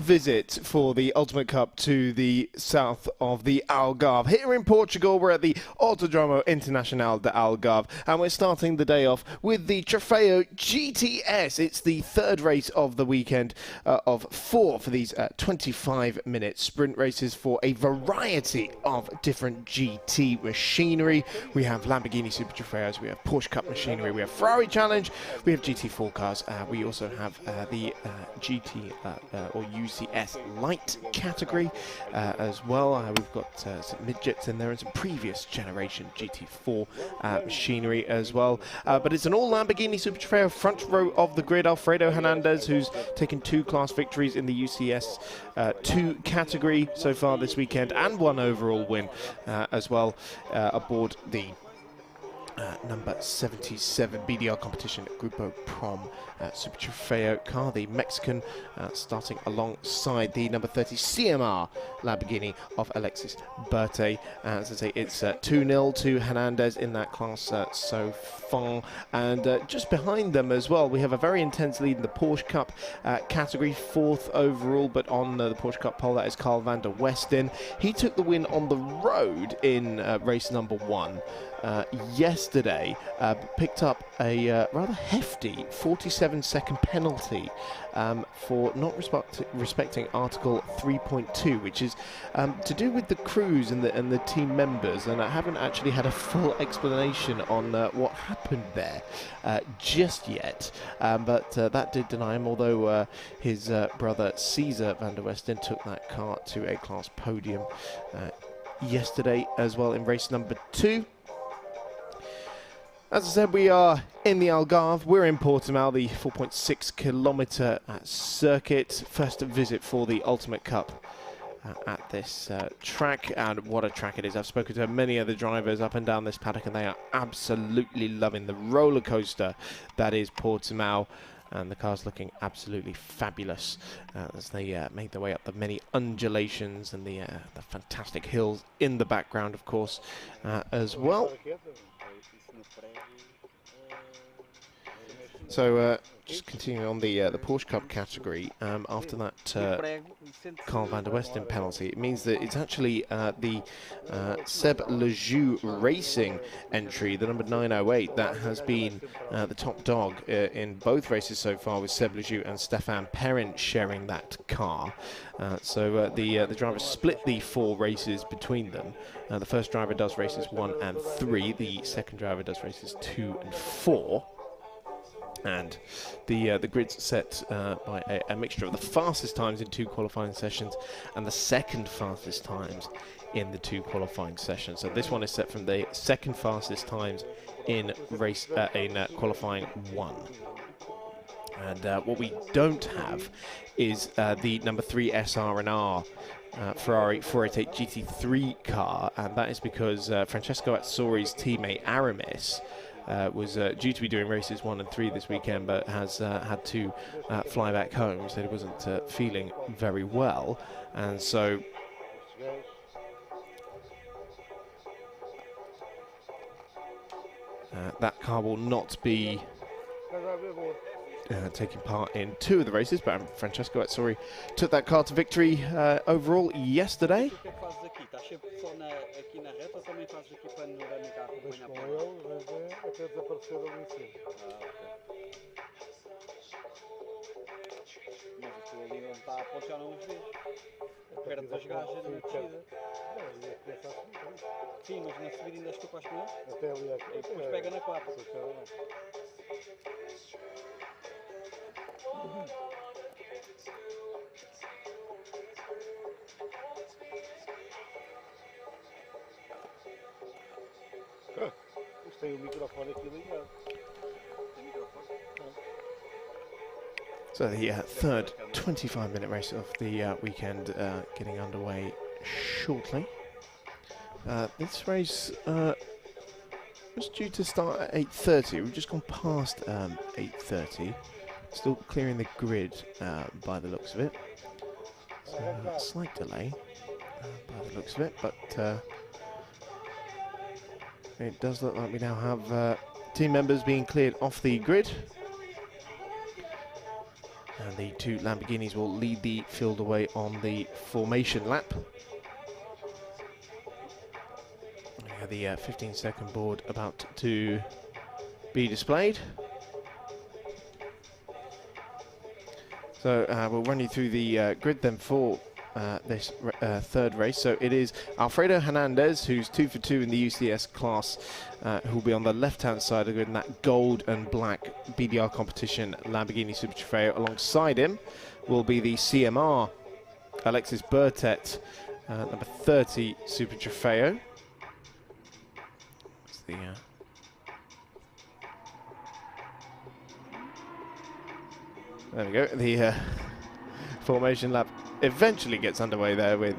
visit for the Ultimate Cup to the south of the Algarve. Here in Portugal, we're at the Autódromo Internacional de Algarve, and we're starting the day off with the Trofeu GTS. It's the third race of the weekend of four for these 25-minute sprint races for a variety of different GT machinery. We have Lamborghini Super Trofeos, we have Porsche Cup machinery, we have Ferrari Challenge, we have GT4 cars, we also have the GT or UCS light category as well. We've got some midgets in there and some previous generation GT4 machinery as well. But it's an all Lamborghini Super Trofeo front row of the grid. Alfredo Hernandez, who's taken 2 class victories in the UCS 2 category so far this weekend, and 1 overall win as well aboard the number 77 BDR competition Grupo Prom Super Trofeo car. The Mexican starting alongside the number 30 CMR Lamborghini of Alexis Berthe. As I say, it's 2-0 to Hernandez in that class so far. And just behind them as well, we have a very intense lead in the Porsche Cup category, 4th overall, but on the Porsche Cup pole, that is Carl van der Westen. He took the win on the road in race number 1. Yesterday, picked up a rather hefty 47-second penalty for not respecting Article 3.2, which is to do with the crews and the team members, and I haven't actually had a full explanation on what happened there just yet, but that did deny him, although his brother Cesar van der Westen took that car to a class podium yesterday as well in race number 2. As I said, we are in the Algarve. We're in Portimão, the 4.6 kilometre circuit. First visit for the Ultimate Cup at this track, and what a track it is. I've spoken to many other drivers up and down this paddock, and they are absolutely loving the roller coaster that is Portimão. And the car's looking absolutely fabulous as they make their way up the many undulations and the fantastic hills in the background, of course, as well. So just continuing on the Porsche Cup category, after that Carl van der Westen penalty, it means that it's actually the Seb Lejeune Racing entry, the number 908, that has been the top dog in both races so far, with Seb Lejeune and Stéphane Perrin sharing that car. So the drivers split the 4 races between them. The first driver does races 1 and 3. The second driver does races 2 and 4. And the grid's set by a mixture of the fastest times in 2 qualifying sessions and the second fastest times in the 2 qualifying sessions. So this one is set from the second fastest times in qualifying 1. And what we don't have is the number 3 SR&R Ferrari 488 GT3 car, and that is because Francesco Azzori's teammate Aramis was due to be doing races 1 and 3 this weekend, but has had to fly back home. He said he wasn't feeling very well, and so that car will not be taking part in 2 of the races, but Francesco Azzori took that car to victory overall yesterday. Tem o microfone aqui ligado. So the third 25-minute race of the weekend getting underway shortly. This race was due to start at 8:30. We've just gone past 8:30. Still clearing the grid by the looks of it. So a slight delay by the looks of it, but it does look like we now have team members being cleared off the grid. And the two Lamborghinis will lead the field away on the formation lap. We have the 15-second board about to be displayed. So we'll run you through the grid then for this third race. So it is Alfredo Hernandez, who's 2 for 2 in the UCS class, who will be on the left-hand side of the grid in that gold and black BDR competition Lamborghini Super Trofeo. Alongside him will be the CMR Alexis Bertet, number 30 Super Trofeo. It's the there we go. The formation lap eventually gets underway there with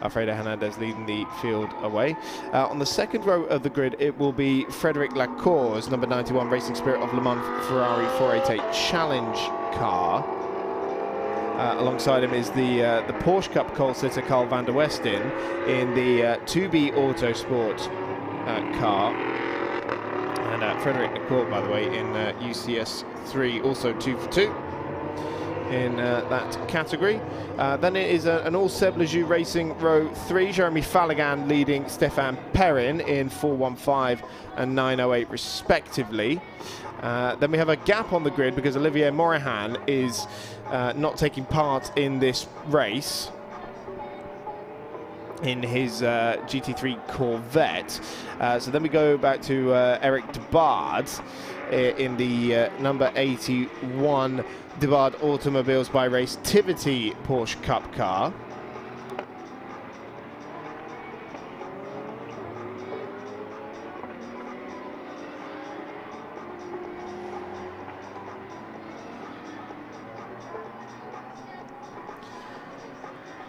Alfredo Hernandez leading the field away. On the second row of the grid, it will be Frederic Lacour's number 91 Racing Spirit of Le Mans Ferrari 488 Challenge car. Alongside him is the Porsche Cup Cole sitter Carl van der Westen in the 2B Autosport car. And Frederic Lacour, by the way, in UCS 3, also 2 for 2. In that category. Then it is an all Seb Lejeune Racing row 3. Jeremy Falligan leading Stéphane Perrin in 415 and 908 respectively. Then we have a gap on the grid because Olivier Morahan is not taking part in this race in his GT3 Corvette. So then we go back to Eric Debard in the number 81 Debard Automobiles by Racetivity Porsche Cup car.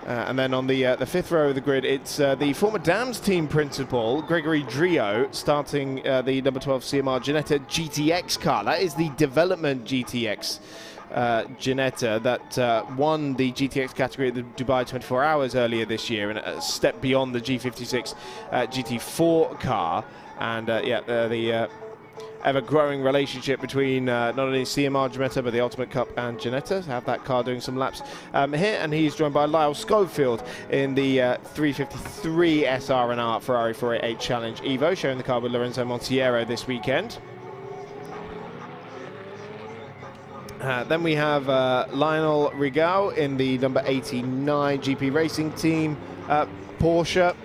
And then on the fifth row of the grid, it's the former Dams team principal, Gregory Drio, starting the number 12 CMR Ginetta GTX car. That is the development GTX Ginetta that won the GTX category at the Dubai 24 Hours earlier this year, and a step beyond the G56 GT4 car. And the ever-growing relationship between not only CMR Ginetta but the Ultimate Cup and Ginetta. Have that car doing some laps here, and he's joined by Lyle Schofield in the 353 SR&R Ferrari 488 Challenge Evo, sharing the car with Lorenzo Montiero this weekend. Then we have Lionel Rigaud in the number 89 GP Racing Team Porsche.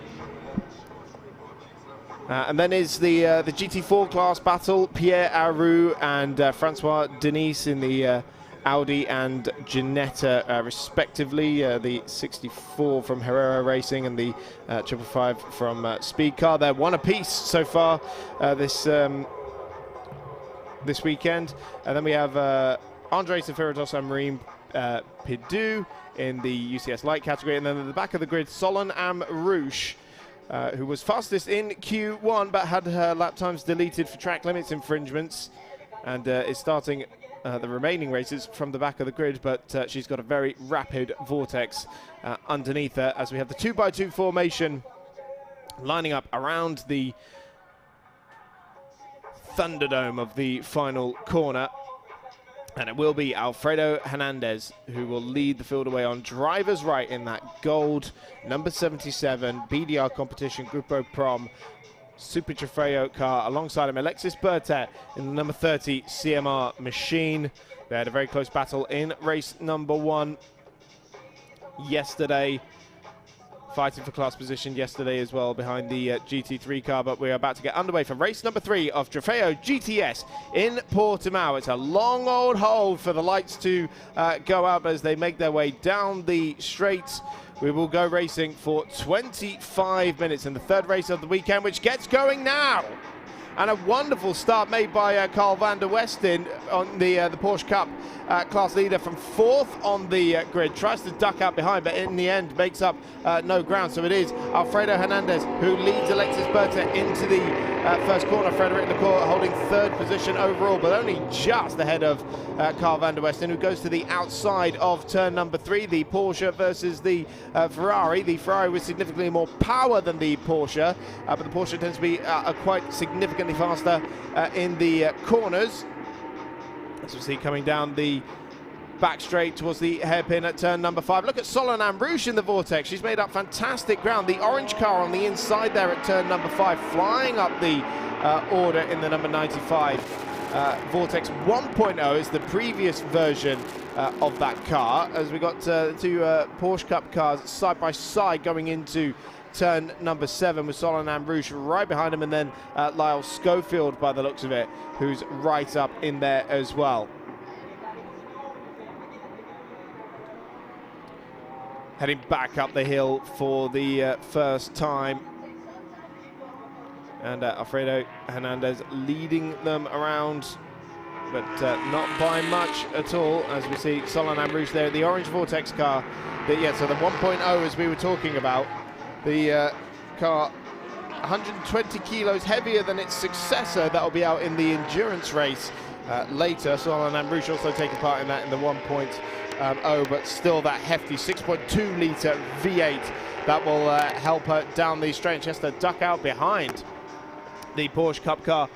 And then is the GT4 class battle, Pierre Aru and Francois Denis in the Audi and Ginetta respectively. The 64 from Herrera Racing and the 555 from Speed Car. They're one apiece so far this weekend. And then we have Andre Seferitos and Marine Pidou in the UCS Light category. And then at the back of the grid, Solon Amrouche, who was fastest in Q1 but had her lap times deleted for track limits infringements, and is starting the remaining races from the back of the grid, but she's got a very rapid vortex underneath her as we have the 2x2 formation lining up around the Thunderdome of the final corner. And it will be Alfredo Hernandez who will lead the field away on driver's right in that gold number 77 BDR competition Grupo Prom Super Trofeo car. Alongside him, Alexis Bertet in the number 30 CMR machine. They had a very close battle in race number 1 yesterday. Fighting for class position yesterday as well behind the GT3 car, but we're about to get underway for race number 3 of Trofeu GTS in Portimão. It's a long old hold for the lights to go up as they make their way down the straight. We will go racing for 25 minutes in the third race of the weekend, which gets going now. And a wonderful start made by Carl van der Westen on the Porsche Cup class leader from 4th on the grid. Tries to duck out behind, but in the end makes up no ground. So it is Alfredo Hernandez who leads Alexis Bertet into the first corner. Frederic Lacour holding 3rd position overall, but only just ahead of Carl van der Westen, who goes to the outside of turn number 3. The Porsche versus the Ferrari. The Ferrari with significantly more power than the Porsche, but the Porsche tends to be quite significantly faster in the corners. As we see coming down the back straight towards the hairpin at turn number 5. Look at Solange Rouge in the vortex. She's made up fantastic ground. The orange car on the inside there at turn number 5, flying up the order in the number 95. Vortex 1.0 is the previous version of that car, as we got two Porsche Cup cars side by side going into turn number 7 with Solange Rouge right behind him, and then Lyle Schofield, by the looks of it, who's right up in there as well. Heading back up the hill for the first time. And Alfredo Hernandez leading them around, but not by much at all, as we see Solange Rouge there, the orange Vortex car. So the 1.0, as we were talking about, the car 120 kilos heavier than its successor. That will be out in the endurance race later. Solange Rouge also taking part in that in the 1.0, but still that hefty 6.2 litre V8 that will help her down the straight. She has to duck out behind the Porsche Cup car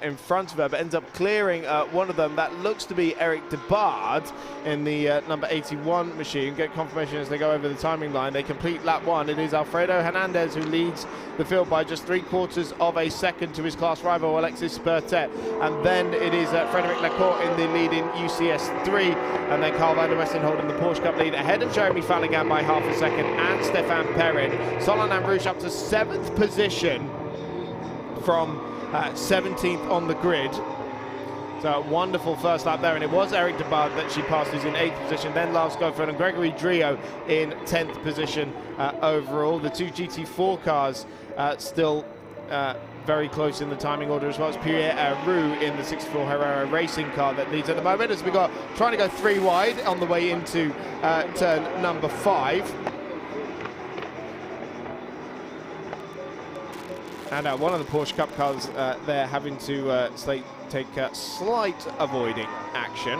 in front of her, but ends up clearing one of them. That looks to be Eric de Bard in the number 81 machine. Get confirmation as they go over the timing line. They complete lap 1. It is Alfredo Hernandez who leads the field by just 3/4 of a second to his class rival Alexis Bertet, and then it is Frederic Lacour in the lead in UCS3, and then Carl van der Westen holding the Porsche Cup lead ahead of Jeremy Falligan by half a second and Stéphane Perrin. Solange Rouge up to 7th position from 17th on the grid. So a wonderful first lap there, and it was Eric de Bard that she passed, who's in 8th position, then Lars Schofield and Gregory Drio in 10th position overall. The two GT4 cars still very close in the timing order, as well as Pierre Roux in the 64 Herrera racing car that leads at the moment, as we got trying to go 3 wide on the way into turn number 5. And one of the Porsche Cup cars there having to take slight avoiding action.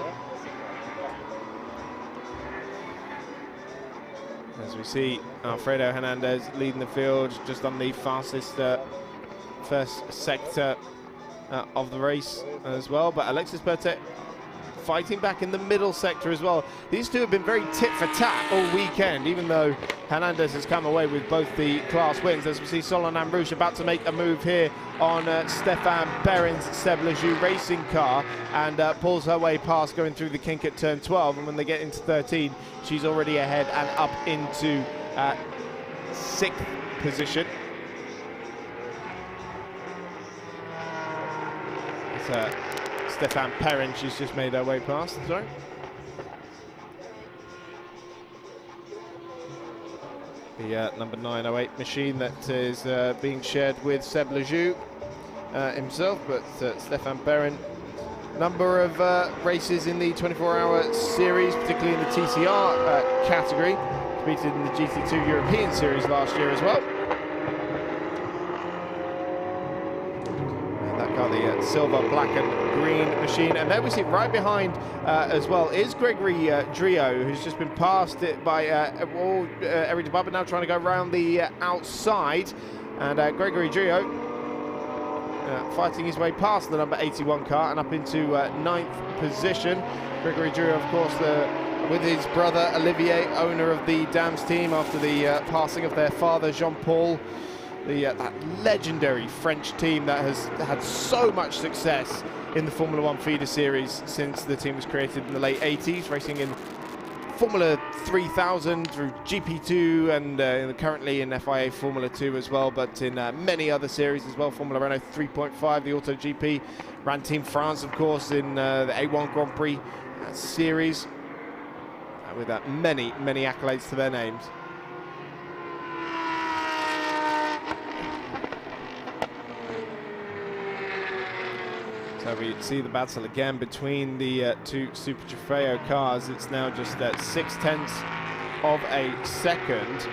As we see Alfredo Hernandez leading the field just on the fastest first sector of the race as well. But Alexis Bertet fighting back in the middle sector as well. These two have been very tit for tat all weekend, even though Hernandez has come away with both the class wins. As we see Solange Rouge about to make a move here on Stéphane Perrin's Seb Lejoux racing car, and pulls her way past, going through the kink at turn 12, and when they get into 13, she's already ahead and up into 6th position. It's Stéphane Perrin, she's just made her way past, sorry. The number 908 machine that is being shared with Seb Lejoux himself, but Stéphane Perrin. Number of races in the 24-hour series, particularly in the TCR category. Competed in the GT2 European Series last year as well. The silver, black and green machine, and there we see right behind as well is Gregory Drio, who's just been passed it by Eric de Bard, now trying to go around the outside, and Gregory Drio fighting his way past the number 81 car and up into 9th position. Gregory Drio, of course, with his brother Olivier, owner of the Dams team after the passing of their father Jean-Paul. That legendary French team that has had so much success in the Formula 1 feeder series since the team was created in the late 80s, racing in Formula 3000 through GP2 and currently in FIA Formula 2 as well, but in many other series as well. Formula Renault 3.5, the Auto GP, ran Team France, of course, in the A1 Grand Prix series, with many accolades to their names. So we see the battle again between the two Super Trofeo cars. It's now just 0.6 of a second.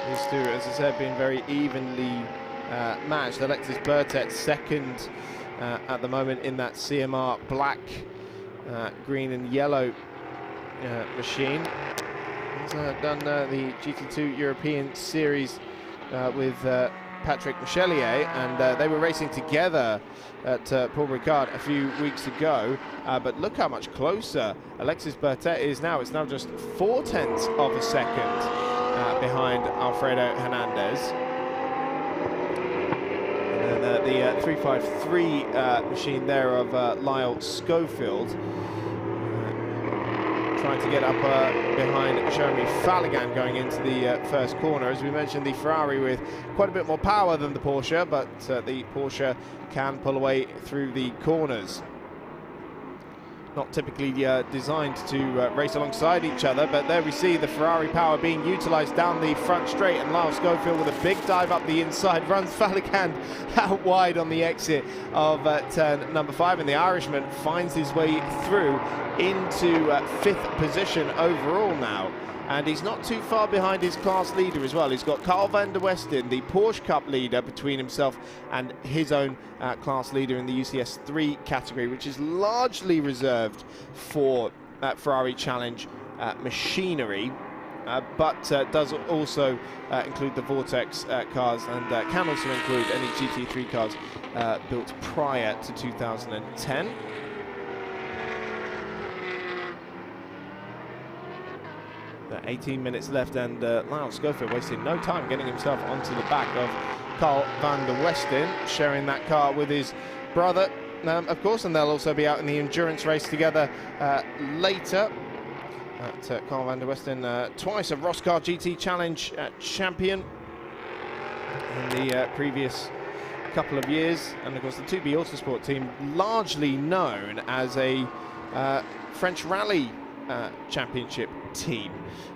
These two, as I said, being very evenly matched. Alexis Bertet second at the moment in that CMR black, green and yellow machine. He's done the GT2 European Series with Patrick Michelier, and they were racing together at Paul Ricard a few weeks ago. But look how much closer Alexis Bertet is now. It's now just 0.4 of a second behind Alfredo Hernandez. And then the 353 machine there of Lyle Schofield. Trying to get up behind Jeremy Falligan going into the first corner. As we mentioned, the Ferrari with quite a bit more power than the Porsche, but the Porsche can pull away through the corners. Not typically designed to race alongside each other, but there we see the Ferrari power being utilised down the front straight, and Lyle Schofield with a big dive up the inside runs Falligan out wide on the exit of turn number 5, and the Irishman finds his way through into 5th position overall now. And he's not too far behind his class leader as well. He's got Carl van der Westen, the Porsche Cup leader, between himself and his own class leader in the UCS 3 category, which is largely reserved for Ferrari Challenge machinery, but does also include the Vortex cars, and can also include any GT3 cars built prior to 2010. 18 minutes left, and Lyle Schofield wasting no time getting himself onto the back of Carl van der Westen, sharing that car with his brother, of course, and they'll also be out in the endurance race together later. Carl van der Westen, twice a Roscar GT Challenge champion in the previous couple of years, and of course the 2B Autosport team, largely known as a French Rally Championship team,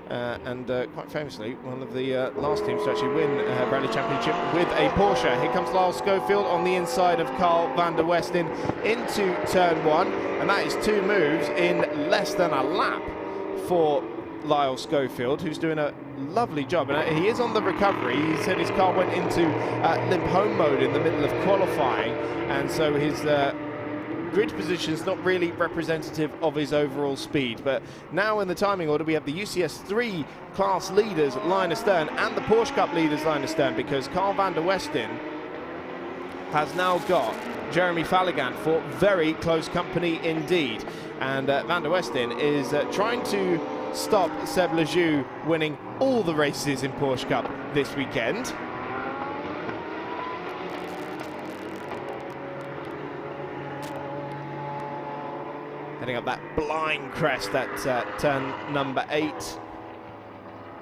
and quite famously one of the last teams to actually win a Rally Championship with a Porsche. Here comes Lyle Schofield on the inside of Carl van der Westen into turn 1, and that is 2 moves in less than a lap for Lyle Schofield, who's doing a lovely job, and he is on the recovery. He said his car went into limp home mode in the middle of qualifying, and so his grid position is not really representative of his overall speed. But now in the timing order, we have the UCS 3 class leaders line astern and the Porsche Cup leaders line astern, because Carl van der Westen has now got Jeremy Falligan for very close company indeed. And van der Westen is trying to stop Seb Lejeune winning all the races in Porsche Cup this weekend. Heading up that blind crest at turn number 8,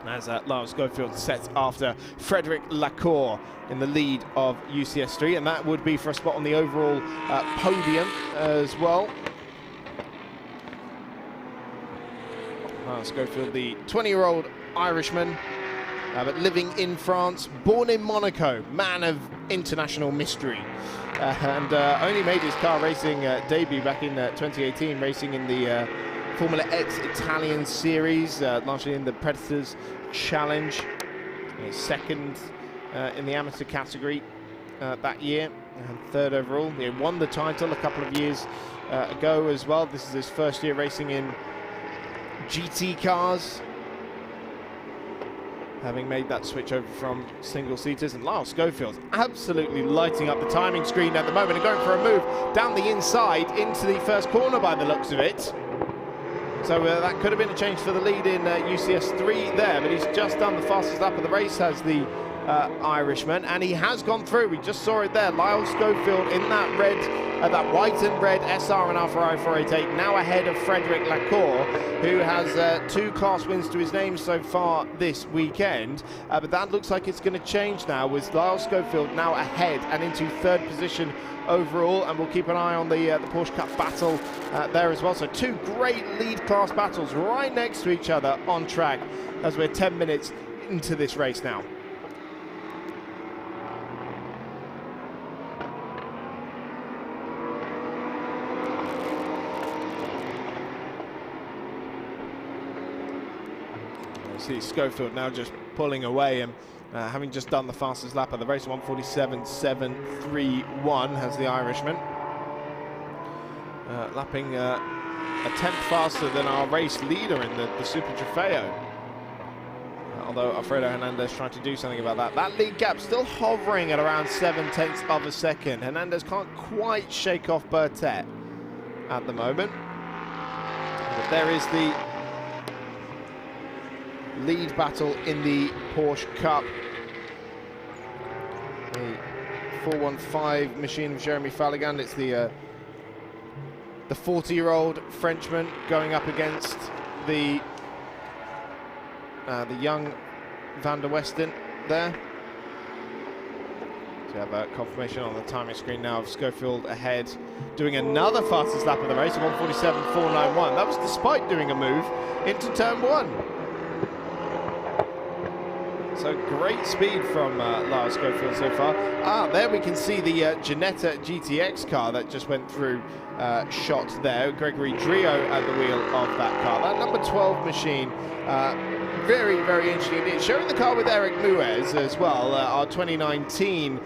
as Lyle Schofield sets after Frederic Lacour in the lead of UCS 3, and that would be for a spot on the overall podium as well. Lyle Schofield, the 20-year-old Irishman, but living in France, born in Monaco, man of international mystery. And only made his car racing debut back in 2018, racing in the Formula X Italian Series, largely in the Predators Challenge. Second in the amateur category that year, and 3rd overall. He won the title a couple of years ago as well. This is his first year racing in GT cars, having made that switch over from single-seaters. And Lyle Schofield's absolutely lighting up the timing screen at the moment and going for a move down the inside into the first corner by the looks of it. So that could have been a change for the lead in UCS 3 there, but he's just done the fastest lap of the race, has the Irishman, and he has gone through. We just saw it there. Lyle Schofield in that red, that white and red SR and Ferrari 488, now ahead of Frederic Lacour, who has 2 class wins to his name so far this weekend. But that looks like it's going to change now, with Lyle Schofield now ahead and into 3rd position overall, and we'll keep an eye on the Porsche Cup battle there as well. So 2 great lead class battles right next to each other on track as we're 10 minutes into this race now. See Schofield now just pulling away, and having just done the fastest lap of the race, 1:47.731 has the Irishman, lapping a tenth faster than our race leader in the Super Trofeo. although Alfredo Hernandez trying to do something about that. That lead gap still hovering at around 0.7 of a second. Hernandez can't quite shake off Bertet at the moment. But there is the lead battle in the Porsche Cup. The 415 machine of Jeremy Falligand. It's the 40-year-old Frenchman going up against the young Van der Westen there. So we have a confirmation on the timing screen now of Schofield ahead, doing another fastest lap of the race, 1:47.491. That was despite doing a move into turn 1. So great speed from Lyle Schofield so far. There we can see the Ginetta GTX car that just went through shot there. Gregory Drio at the wheel of that car. That number 12 machine, very, very interesting. It's showing the car with Eric Muez as well, our 2019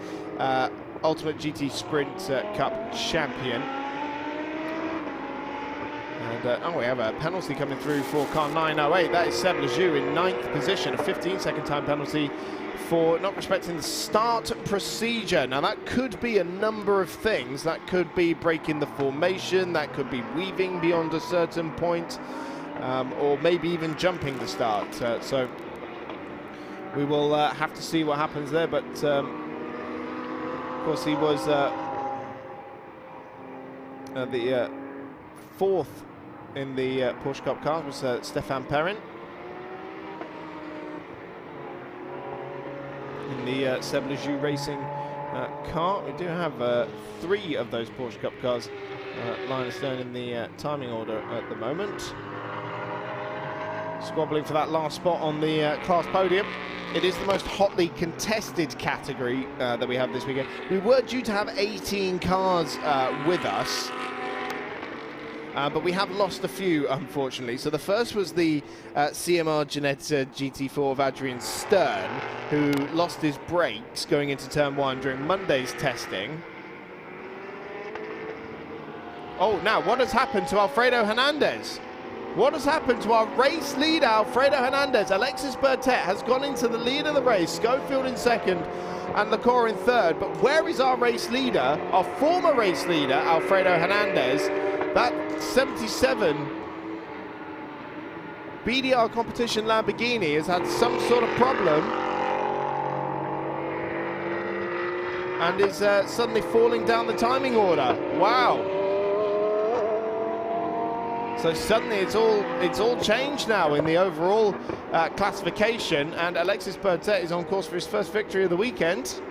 Ultimate GT Sprint Cup champion. And we have a penalty coming through for car 908. That is Seb Lejoux in 9th position, a 15-second time penalty for not respecting the start procedure. Now that could be a number of things. That could be breaking the formation, that could be weaving beyond a certain point, or maybe even jumping the start. So we will have to see what happens there, but of course he was the 4th in the Porsche Cup car was Stefan Perrin. In the Seb Lejoux Racing car, we do have 3 of those Porsche Cup cars lying astern in the timing order at the moment. Squabbling for that last spot on the class podium. It is the most hotly contested category that we have this weekend. We were due to have 18 cars with us, but we have lost a few, unfortunately. So the first was the CMR Ginetta GT4 of Adrian Stern, who lost his brakes going into turn 1 during Monday's testing. Oh, now what has happened to Alfredo Hernandez? What has happened to our race leader, Alfredo Hernandez? Alexis Bertet has gone into the lead of the race, Schofield in 2nd and Lecor in 3rd. But where is our race leader, our former race leader, Alfredo Hernandez? That 77 BDR competition Lamborghini has had some sort of problem and is suddenly falling down the timing order. Wow. So suddenly it's all changed now in the overall classification, and Alexis Bertet is on course for his first victory of the weekend.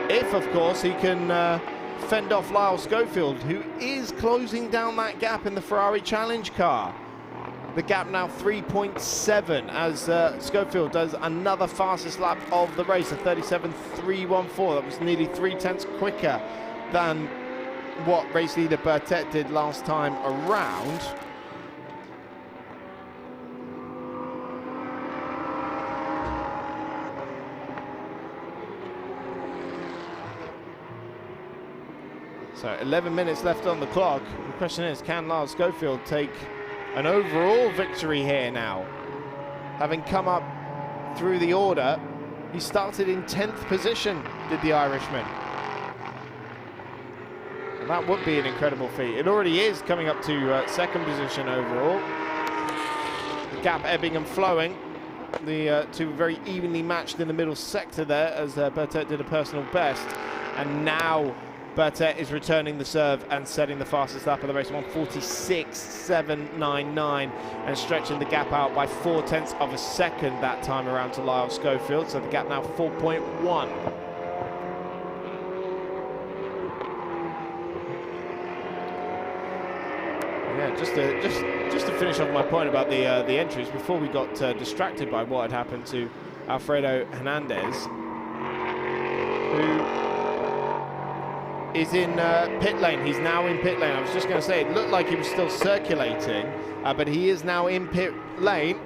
If, of course, he can fend off Lyle Schofield, who is closing down that gap in the Ferrari Challenge car. The gap now 3.7 as Schofield does another fastest lap of the race, a 37.314. That was nearly 0.3 quicker than what race leader Bertet did last time around. So 11 minutes left on the clock. The question is, can Lyle Schofield take an overall victory here now? Having come up through the order, he started in 10th position, did the Irishman. That would be an incredible feat. It already is, coming up to 2nd position overall. The gap ebbing and flowing. The two very evenly matched in the middle sector there as Bertet did a personal best. And now Bertet is returning the serve and setting the fastest lap of the race, 1:46.799, and stretching the gap out by 0.4 of a second that time around to Lyle Schofield. So the gap now 4.1. Yeah, just to finish off my point about the entries before we got distracted by what had happened to Alfredo Hernandez, who is in pit lane. He's now in pit lane. I was just going to say, it looked like he was still circulating, but he is now in pit lane.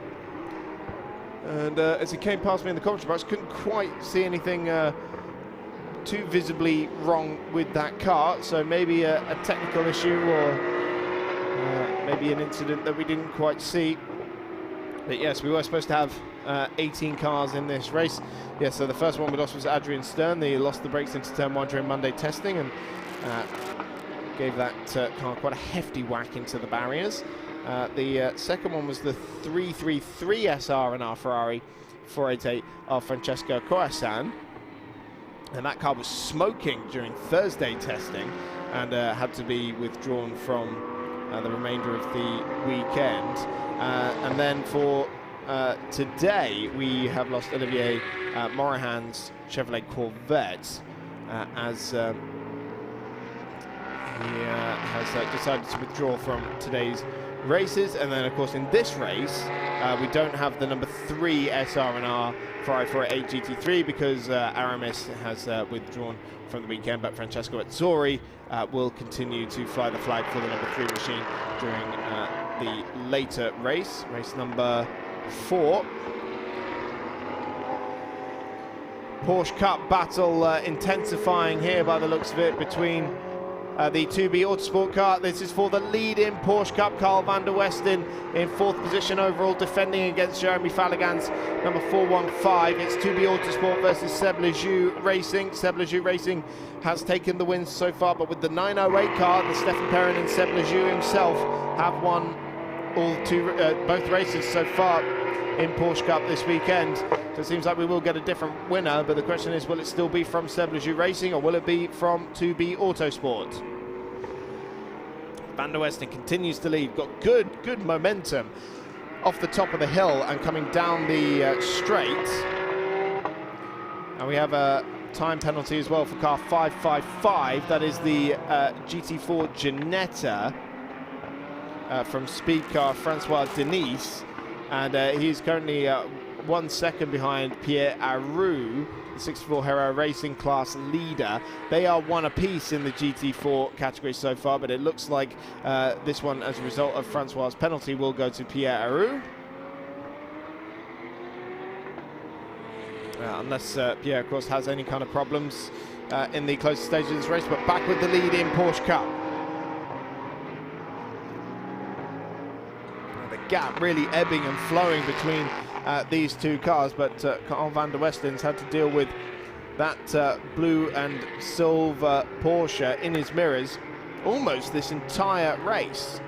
And as he came past me in the commentary box, couldn't quite see anything too visibly wrong with that car. So maybe a technical issue, or maybe an incident that we didn't quite see But yes, we were supposed to have 18 cars in this race. Yeah, so the first one we lost was Adrian Stern. They lost the brakes into turn 1 during Monday testing and gave that car quite a hefty whack into the barriers. The second one was the 333 SR in our Ferrari 488 of Francesco Coasan. And that car was smoking during Thursday testing and had to be withdrawn from the remainder of the weekend. And then for today, we have lost Olivier Morahan's Chevrolet Corvette as he has decided to withdraw from today's races. And then, of course, in this race, we don't have the number 3 SR in our Ferrari 488 GT3 because Aramis has withdrawn from the weekend, but Francesco Azzori will continue to fly the flag for the number 3 machine during the later race number 4. Porsche Cup battle intensifying here by the looks of it between the 2B Autosport car. This is for the lead in Porsche Cup. Carl van der Westen in 4th position overall, defending against Jeremy Falligan's number 415. It's 2B Autosport versus Seb Lejeune Racing. Seb Lejeune Racing has taken the wins so far, but with the 908 car, the Stefan Perrin and Seb Lejeune himself have won both races so far in Porsche Cup this weekend. So it seems like we will get a different winner, but the question is, will it still be from Seb Lejeune Racing or will it be from 2B Autosport? Van der Westen continues to lead, got good momentum off the top of the hill and coming down the straight. And we have a time penalty as well for car 555. That is the GT4 Ginetta from speed car Francois Denis. And he's currently 1 second behind Pierre Aru, the 64 Hero Racing class leader. They are 1 apiece in the GT4 category so far, but it looks like this one, as a result of Francois' penalty, will go to Pierre Aru. Unless Pierre, of course, has any kind of problems in the closest stage of this race, but back with the lead in Porsche Cup. Gap really ebbing and flowing between these two cars, but Carl van der Westen's had to deal with that blue and silver Porsche in his mirrors almost this entire race.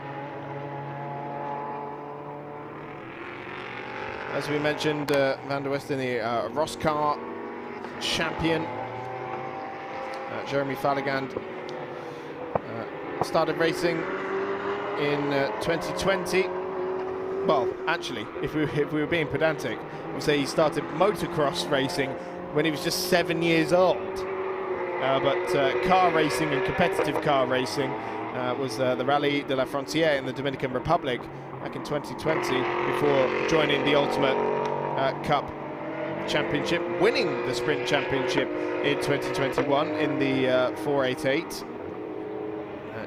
As we mentioned, van der Westen, the Roscar champion, Jeremy Falligand started racing in 2020. Well, actually, if we were being pedantic, we'd say he started motocross racing when he was just 7 years old. But car racing and competitive car racing was the Rally de la Frontière in the Dominican Republic back in 2020 before joining the Ultimate Cup Championship, winning the Sprint Championship in 2021 in the 488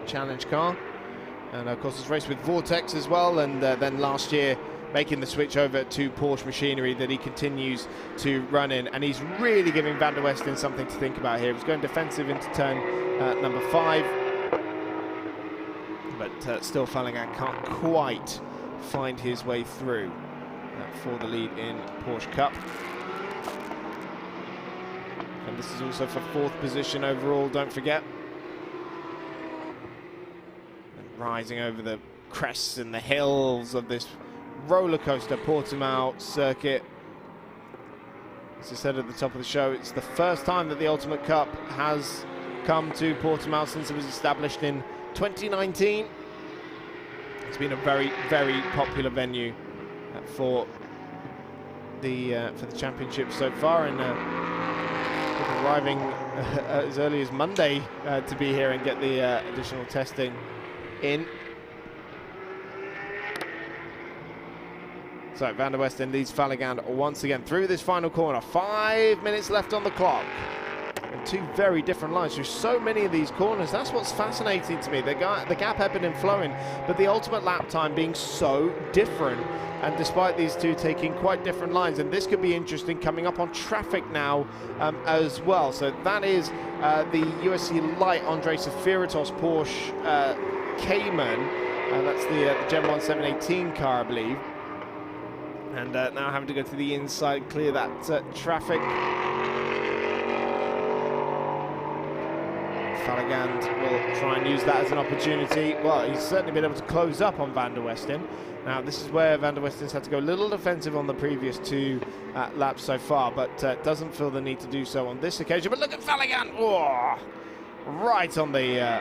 Challenge car. And of course, it's raced with Vortex as well, and then last year making the switch over to Porsche machinery that he continues to run in. And he's really giving van der Westen something to think about here. He's going defensive into turn number 5, but still Falligan can't quite find his way through for the lead in Porsche Cup. And this is also for 4th position overall, don't forget. Rising over the crests and the hills of this roller coaster Portimão circuit. As I said at the top of the show, it's the first time that the Ultimate Cup has come to Portimão since it was established in 2019. It's been a very popular venue for the championship so far, and arriving as early as Monday to be here and get the additional testing in. So van der Westen leads Falligan once again through this final corner. 5 minutes left on the clock. And 2 very different lines through so many of these corners. That's what's fascinating to me. The gap ebbing and flowing, but the ultimate lap time being so different. And despite these two taking quite different lines, and this could be interesting coming up on traffic now as well. So that is the USC Light Andrei Safiritos Porsche Cayman, and that's the Gen 1 718 car, I believe. And now having to go to the inside, clear that traffic. Falligand will try and use that as an opportunity. Well, he's certainly been able to close up on Van der Westen. Now, this is where Van der Westen's had to go a little defensive on the previous 2 laps so far, but doesn't feel the need to do so on this occasion. But look at Falligand! Oh, right on the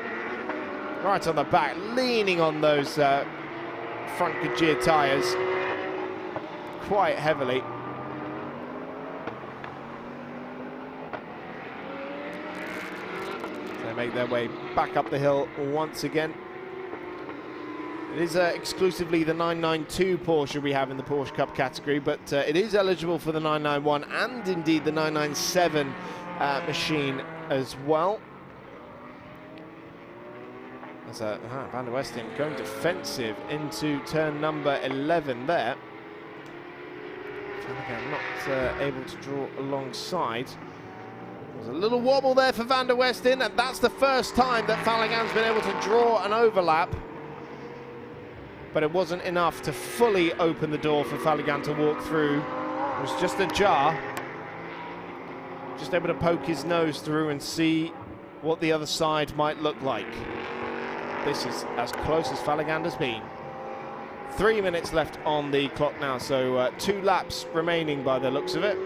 back, leaning on those front Ligier tyres quite heavily. They make their way back up the hill once again. It is exclusively the 992 Porsche we have in the Porsche Cup category, but it is eligible for the 991 and indeed the 997 machine as well. As Van der Westen going defensive into turn number 11 there. Again, not able to draw alongside. There's a little wobble there for Van der Westen, and that's the first time that Falligand's been able to draw an overlap. But it wasn't enough to fully open the door for Falligand to walk through. It was just ajar. Just able to poke his nose through and see what the other side might look like. This is as close as Falligand has been. 3 minutes left on the clock now, so 2 laps remaining by the looks of it.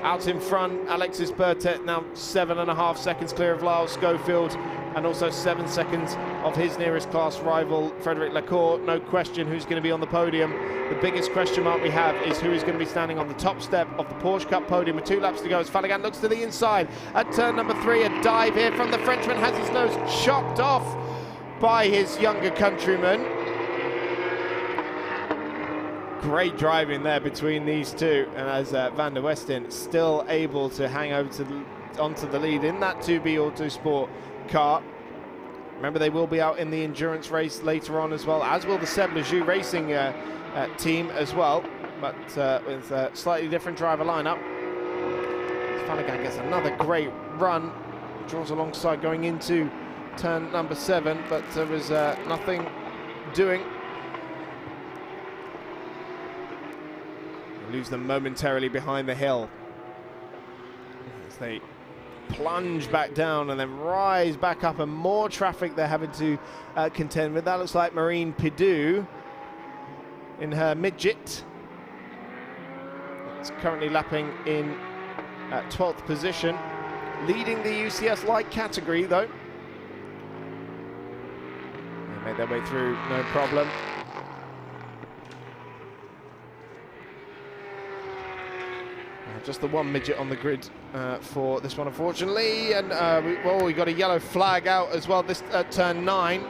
Out in front, Alexis Bertet now 7.5 seconds clear of Lyle Schofield, and also 7 seconds of his nearest class rival, Frédéric Lacour. No question who's going to be on the podium. The biggest question mark we have is who is going to be standing on the top step of the Porsche Cup podium with 2 laps to go as Falligand looks to the inside. At turn number 3, a dive here from the Frenchman, has his nose chopped off by his younger countryman. Great driving there between these two, and as Van der Westen still able to hang over to onto the lead in that 2B Autosport car. Remember, they will be out in the endurance race later on as well, as will the Seb Lejeune Racing team as well, but with a slightly different driver lineup. Falligand gets another great run, draws alongside going into turn number 7, but there was nothing doing. Lose them momentarily behind the hill as they plunge back down and then rise back up, and more traffic they're having to contend with. That looks like Marine Pidou in her midget. It's currently lapping in 12th position, leading the UCS light category though. They made their way through, no problem. Just the one midget on the grid for this one, unfortunately. And we got a yellow flag out as well. This turn 9.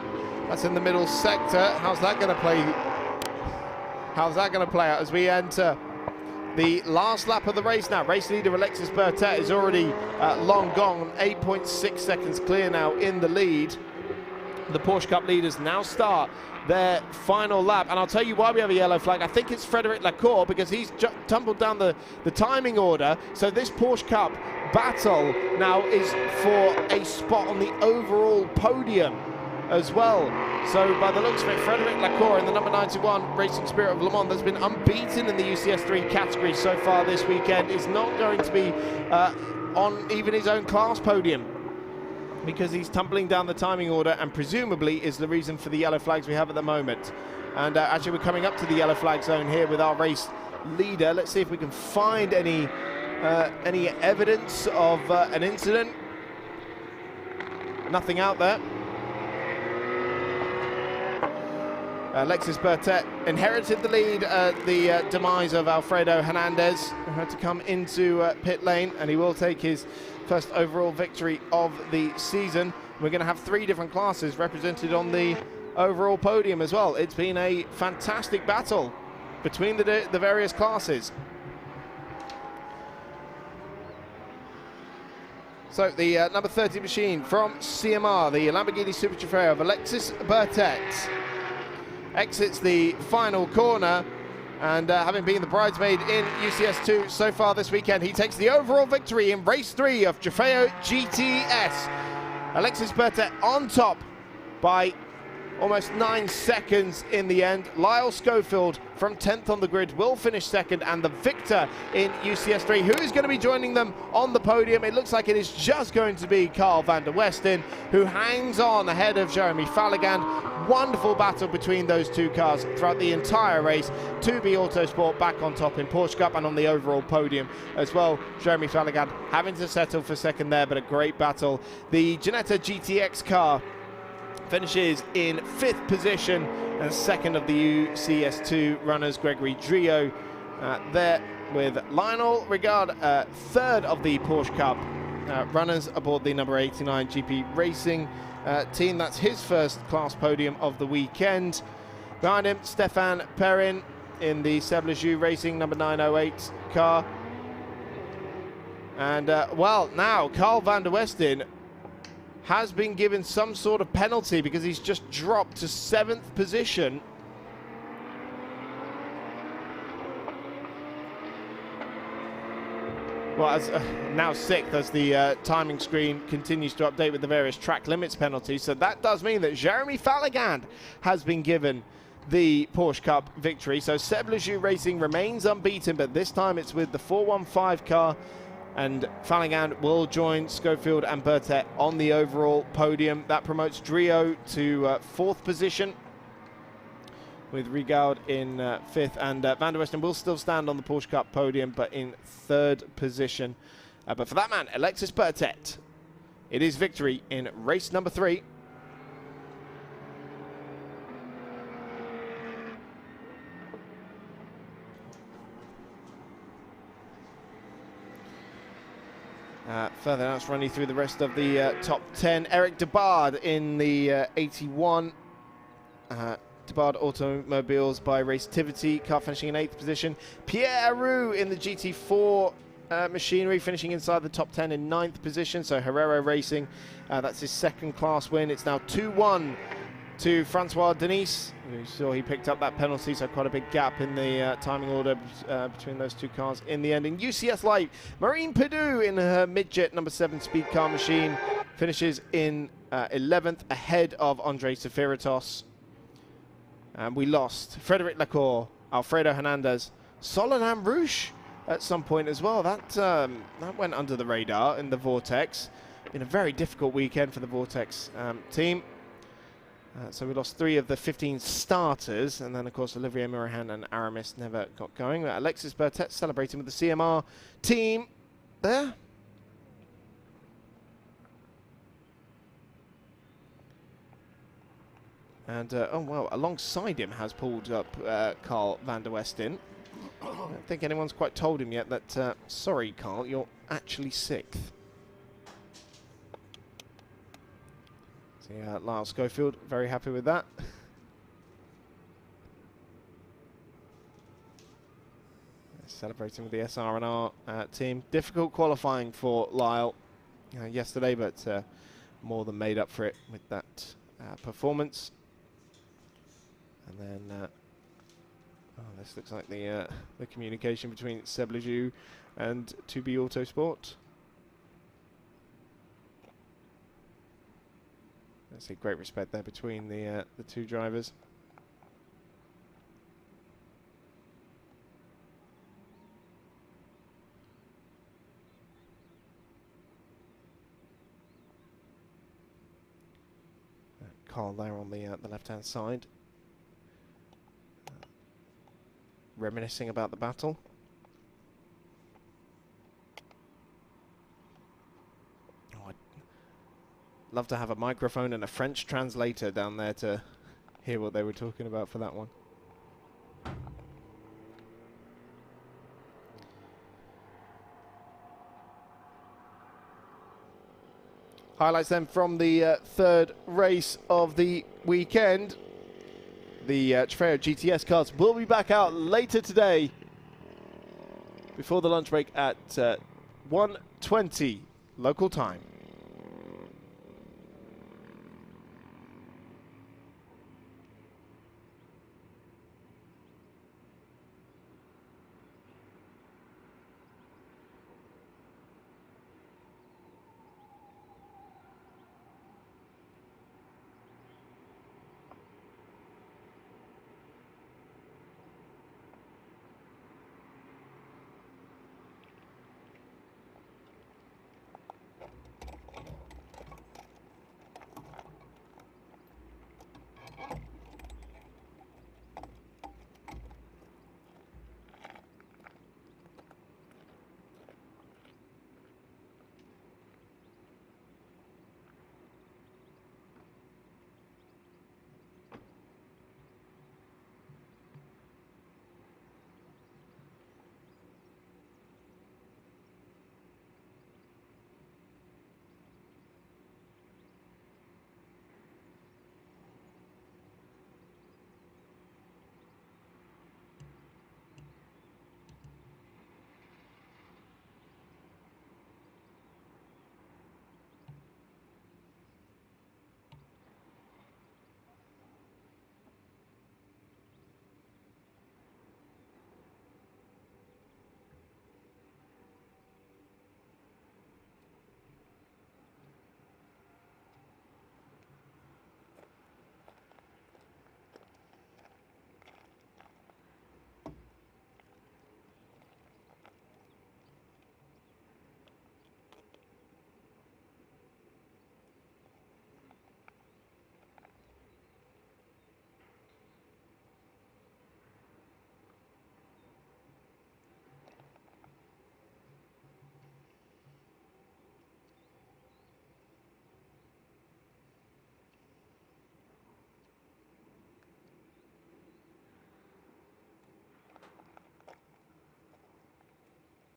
That's in the middle sector. How's that going to play? How's that going to play out as we enter the last lap of the race now? Race leader Alexis Bertet is already long gone. 8.6 seconds clear now in the lead. The Porsche Cup leaders now start their final lap, and I'll tell you why we have a yellow flag. I think it's Frédéric Lacour, because he's tumbled down the timing order. So this Porsche Cup battle now is for a spot on the overall podium as well. So by the looks of it, Frédéric Lacour in the number 91 Racing Spirit of Le Mans that's been unbeaten in the UCS 3 category so far this weekend is not going to be on even his own class podium, because he's tumbling down the timing order and presumably is the reason for the yellow flags we have at the moment. And actually we're coming up to the yellow flag zone here with our race leader. Let's see if we can find any evidence of an incident. Nothing out there. Alexis Bertet inherited the lead at the demise of Alfredo Hernandez, who had to come into pit lane, and he will take his first overall victory of the season. We're going to have 3 different classes represented on the overall podium as well. It's been a fantastic battle between the various classes. So the number 30 machine from CMR, the Lamborghini Super Trofeo of Alexis Bertet, exits the final corner, and having been the bridesmaid in UCS 2 so far this weekend, he takes the overall victory in race 3 of Trofeu GTS. Alexis Bertet on top by almost 9 seconds in the end. Lyle Schofield from 10th on the grid will finish second, and the victor in UCS3, who is going to be joining them on the podium. It looks like it is just going to be Carl van der Westen, who hangs on ahead of Jeremy Falligand. Wonderful battle between those two cars throughout the entire race. 2B Autosport back on top in Porsche Cup and on the overall podium as well. Jeremy Falligand having to settle for second there, but a great battle. The Ginetta GTX car finishes in 5th position, and second of the UCS2 runners, Gregory Drio, there with Lionel Regard, 3rd of the Porsche Cup runners aboard the number 89 GP Racing team. That's his first class podium of the weekend. Behind him, Stefan Perrin in the Seb Lejeune Racing number 908 car. And, well, now Carl van der Westen has been given some sort of penalty because he's just dropped to 7th position. Well, as now 6th as the timing screen continues to update with the various track limits penalties. So that does mean that Jeremy Falligand has been given the Porsche Cup victory. So Seb Lejeune Racing remains unbeaten, but this time it's with the 415 car. And Falligand will join Schofield and Bertet on the overall podium. That promotes Drio to 4th position, with Rigaud in 5th. And van der Westen will still stand on the Porsche Cup podium, but in 3rd position. But for that man, Alexis Bertet, it is victory in race number 3. Further now, let's run you through the rest of the top 10. Eric Debard in the 81. Debard Automobiles by Racetivity, car finishing in 8th position. Pierre Roux in the GT4 machinery, finishing inside the top 10 in 9th position. So Herrera Racing, that's his 2nd class win. It's now 2-1 to Francois Denis. You saw he picked up that penalty, so quite a big gap in the timing order between those two cars in the end. In UCS Light, Marine Perdue in her midget number 7 speed car machine finishes in 11th, ahead of Andre Seferitos. And we lost Frederic Lacour, Alfredo Hernandez, Soledad Rouge at some point as well. That went under the radar in the Vortex. Been a very difficult weekend for the Vortex team. So we lost 3 of the 15 starters, and then of course Olivier Murahan and Aramis never got going. Alexis Bertet celebrating with the CMR team there. And, oh well, alongside him has pulled up Carl van der Westen. I don't think anyone's quite told him yet that, sorry Carl, you're actually 6th. So, Lyle Schofield, very happy with that. Celebrating with the SR&R team. Difficult qualifying for Lyle yesterday, but more than made up for it with that performance. And then, oh, this looks like the communication between Seb Lejeune and 2B Autosport. I see great respect there between the two drivers. Carl there on the left-hand side, reminiscing about the battle. Love to have a microphone and a French translator down there to hear what they were talking about for that one. Highlights then from the 3rd race of the weekend. The Trofeu GTS cars will be back out later today before the lunch break at 1:20 local time.